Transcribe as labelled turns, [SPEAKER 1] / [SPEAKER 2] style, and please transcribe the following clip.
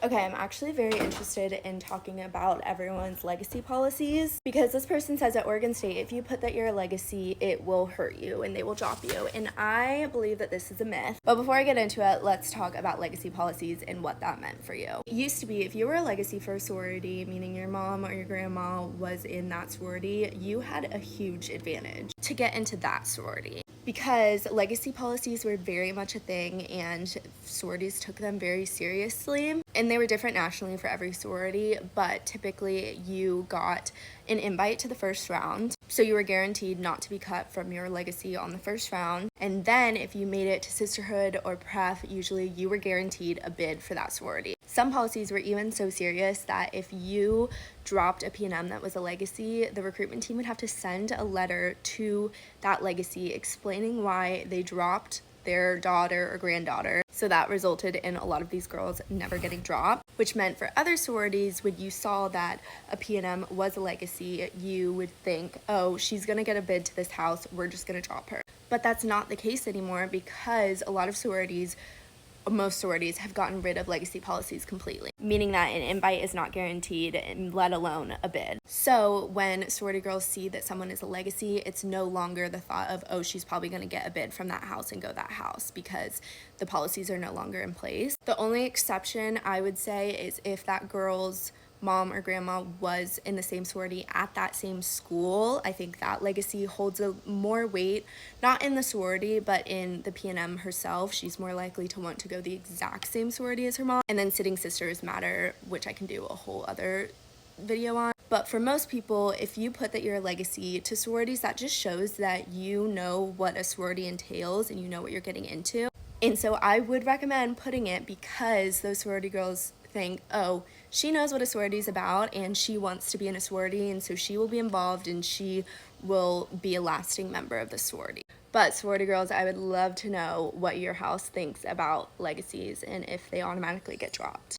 [SPEAKER 1] Okay, I'm actually very interested in talking about everyone's legacy policies because this person says at Oregon State, if you put that you're a legacy, it will hurt you and they will drop you. And I believe that this is a myth. But before I get into it, let's talk about legacy policies and what that meant for you. It used to be if you were a legacy for a sorority, meaning your mom or your grandma was in that sorority, you had a huge advantage to get into that sorority. Because legacy policies were very much a thing and sororities took them very seriously, and they were different nationally for every sorority, but typically you got an invite to the first round, so you were guaranteed not to be cut from your legacy on the first round. And then if you made it to sisterhood or pref, usually you were guaranteed a bid for that sorority. Some policies were even so serious that if you dropped a PNM that was a legacy, the recruitment team would have to send a letter to that legacy explaining why they dropped their daughter or granddaughter. So that resulted in a lot of these girls never getting dropped, which meant for other sororities, when you saw that a PNM was a legacy, you would think, oh, she's gonna get a bid to this house, we're just gonna drop her. But that's not the case anymore because a lot of sororities, most sororities, have gotten rid of legacy policies completely, meaning that an invite is not guaranteed, let alone a bid. So when sorority girls see that someone is a legacy, it's no longer the thought of, oh, she's probably going to get a bid from that house and go that house, because the policies are no longer in place. The only exception I would say is if that girl's mom or grandma was in the same sorority at that same school. I think that legacy holds a more weight, not in the sorority, but in the PNM herself. She's more likely to want to go the exact same sorority as her mom. And then sitting sisters matter, which I can do a whole other video on. But for most people, if you put that you're a legacy to sororities, that just shows that you know what a sorority entails and you know what you're getting into. And so I would recommend putting it because those sorority girls think, oh, she knows what a sorority is about and she wants to be in a sorority, and so she will be involved and she will be a lasting member of the sorority. But sorority girls, I would love to know what your house thinks about legacies and if they automatically get dropped.